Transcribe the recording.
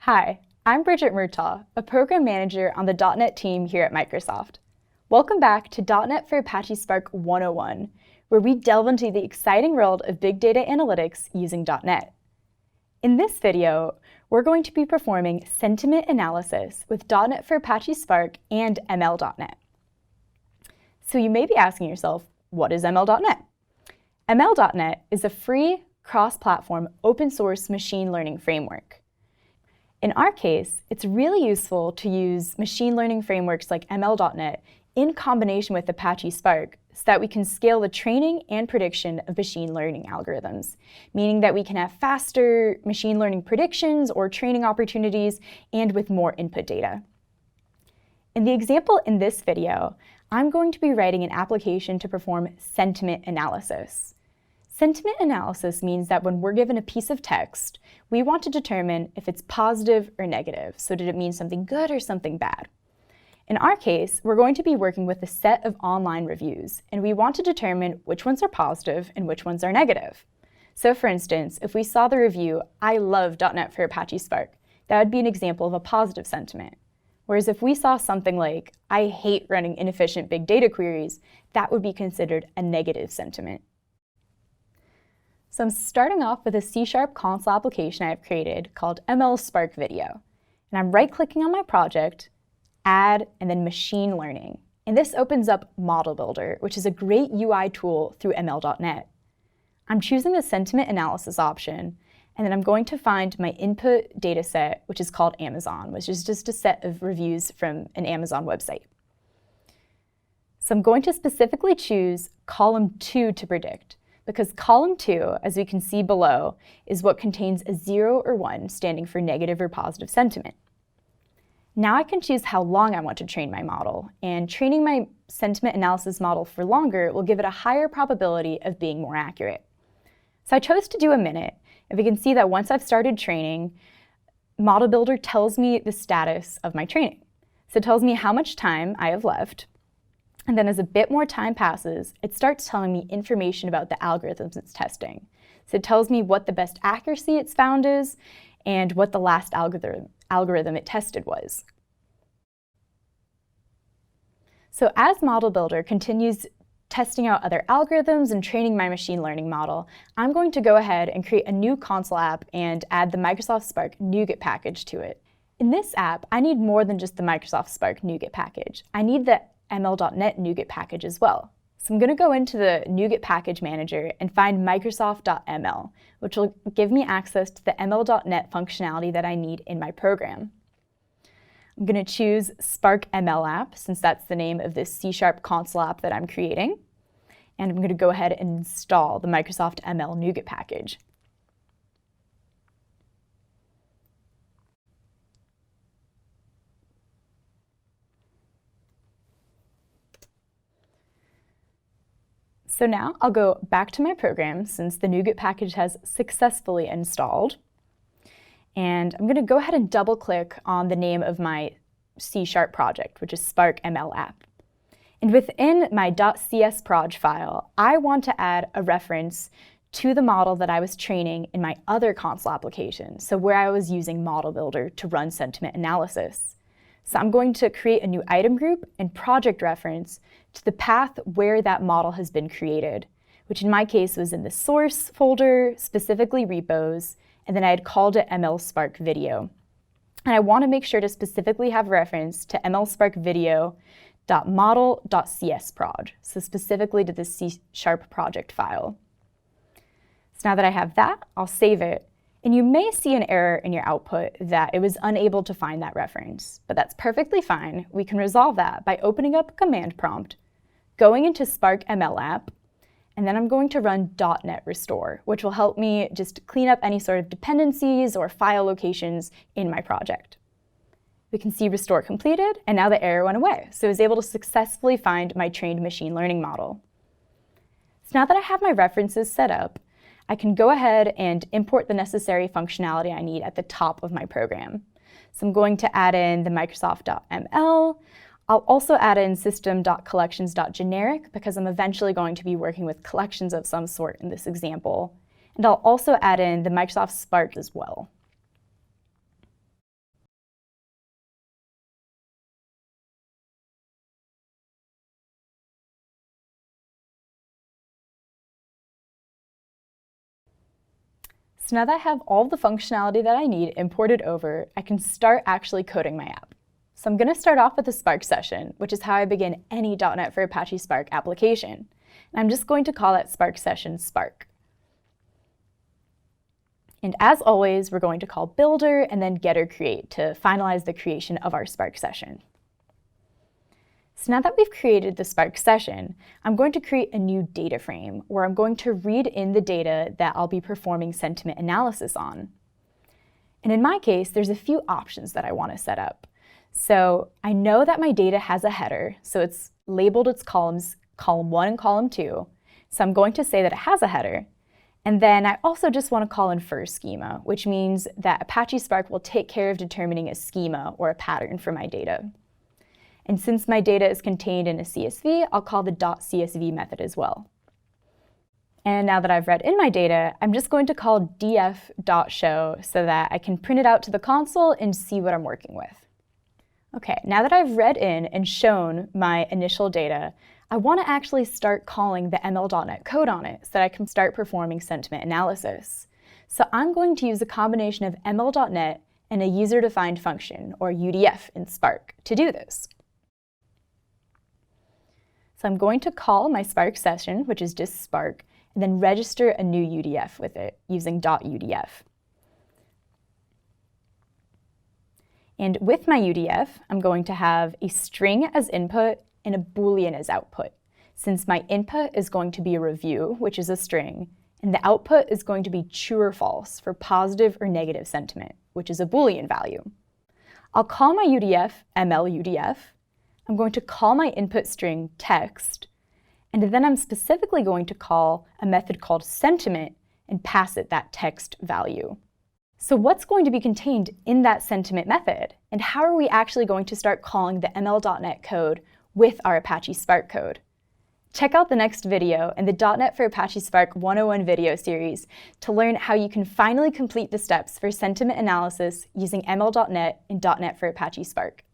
Hi, I'm Bridget Murtaugh, a program manager on the .NET team here at Microsoft. Welcome back to .NET for Apache Spark 101, where we delve into the exciting world of big data analytics using .NET. In this video, we're going to be performing sentiment analysis with .NET for Apache Spark and ML.NET. So you may be asking yourself, what is ML.NET? ML.NET is a free, cross-platform, open-source machine learning framework. In our case, it's really useful to use machine learning frameworks like ML.NET in combination with Apache Spark so that we can scale the training and prediction of machine learning algorithms, meaning that we can have faster machine learning predictions or training opportunities and with more input data. In the example in this video, I'm going to be writing an application to perform sentiment analysis. Sentiment analysis means that when we're given a piece of text, we want to determine if it's positive or negative. So did it mean something good or something bad? In our case, we're going to be working with a set of online reviews, and we want to determine which ones are positive and which ones are negative. So for instance, if we saw the review, "I love .NET for Apache Spark," that would be an example of a positive sentiment. Whereas if we saw something like, "I hate running inefficient big data queries," that would be considered a negative sentiment. So I'm starting off with a C# console application I've created called ML Spark Video. And I'm right-clicking on my project, Add, and then Machine Learning. And this opens up Model Builder, which is a great UI tool through ML.NET. I'm choosing the sentiment analysis option, and then I'm going to find my input dataset, which is called Amazon, which is just a set of reviews from an Amazon website. So I'm going to specifically choose column 2 to predict, because column 2, as we can see below, is what contains a 0 or 1 standing for negative or positive sentiment. Now I can choose how long I want to train my model, and training my sentiment analysis model for longer will give it a higher probability of being more accurate. So I chose to do a minute, and we can see that once I've started training, Model Builder tells me the status of my training. So it tells me how much time I have left. And then as a bit more time passes, it starts telling me information about the algorithms it's testing. So it tells me what the best accuracy it's found is and what the last algorithm it tested was. So as Model Builder continues testing out other algorithms and training my machine learning model, I'm going to go ahead and create a new console app and add the Microsoft Spark NuGet package to it. In this app, I need more than just the Microsoft Spark NuGet package. I need the ML.NET NuGet package as well. So I'm going to go into the NuGet package manager and find Microsoft.ml, which will give me access to the ML.NET functionality that I need in my program. I'm going to choose Spark ML app, since that's the name of this C# console app that I'm creating. And I'm going to go ahead and install the Microsoft ML NuGet package. So now I'll go back to my program since the NuGet package has successfully installed. And I'm going to go ahead and double-click on the name of my C# project, which is Spark ML app. And within my .csproj file, I want to add a reference to the model that I was training in my other console application, so where I was using Model Builder to run sentiment analysis. So I'm going to create a new item group and project reference to the path where that model has been created, which in my case was in the source folder, specifically repos, and then I had called it ML Spark Video. And I want to make sure to specifically have reference to ML Spark Video.model.csproj, so specifically to the C# project file. So now that I have that, I'll save it. And you may see an error in your output that it was unable to find that reference, but that's perfectly fine. We can resolve that by opening up a command prompt, going into Spark ML app, and then I'm going to run .NET restore, which will help me just clean up any sort of dependencies or file locations in my project. We can see restore completed, and now the error went away, so I was able to successfully find my trained machine learning model. So now that I have my references set up, I can go ahead and import the necessary functionality I need at the top of my program. So I'm going to add in the Microsoft.ml. I'll also add in system.collections.generic because I'm eventually going to be working with collections of some sort in this example. And I'll also add in the Microsoft Spark as well. So now that I have all the functionality that I need imported over, I can start actually coding my app. So I'm going to start off with a Spark session, which is how I begin any .NET for Apache Spark application. And I'm just going to call that Spark session Spark. And as always, we're going to call builder and then getter create to finalize the creation of our Spark session. So now that we've created the Spark session, I'm going to create a new data frame where I'm going to read in the data that I'll be performing sentiment analysis on. And in my case, there's a few options that I want to set up. So I know that my data has a header, so it's labeled its columns, column 1 and column 2. So I'm going to say that it has a header. And then I also just want to call infer schema, which means that Apache Spark will take care of determining a schema or a pattern for my data. And since my data is contained in a CSV, I'll call the .csv method as well. And now that I've read in my data, I'm just going to call df.show so that I can print it out to the console and see what I'm working with. Okay, now that I've read in and shown my initial data, I want to actually start calling the ML.NET code on it so that I can start performing sentiment analysis. So I'm going to use a combination of ML.NET and a user-defined function, or UDF, in Spark to do this. So I'm going to call my Spark session, which is just Spark, and then register a new UDF with it using .udf. And with my UDF, I'm going to have a string as input and a Boolean as output, since my input is going to be a review, which is a string, and the output is going to be true or false for positive or negative sentiment, which is a Boolean value. I'll call my UDF MLUDF. I'm going to call my input string text, and then I'm specifically going to call a method called sentiment and pass it that text value. So what's going to be contained in that sentiment method? And how are we actually going to start calling the ML.NET code with our Apache Spark code? Check out the next video in the .NET for Apache Spark 101 video series to learn how you can finally complete the steps for sentiment analysis using ML.NET and .NET for Apache Spark.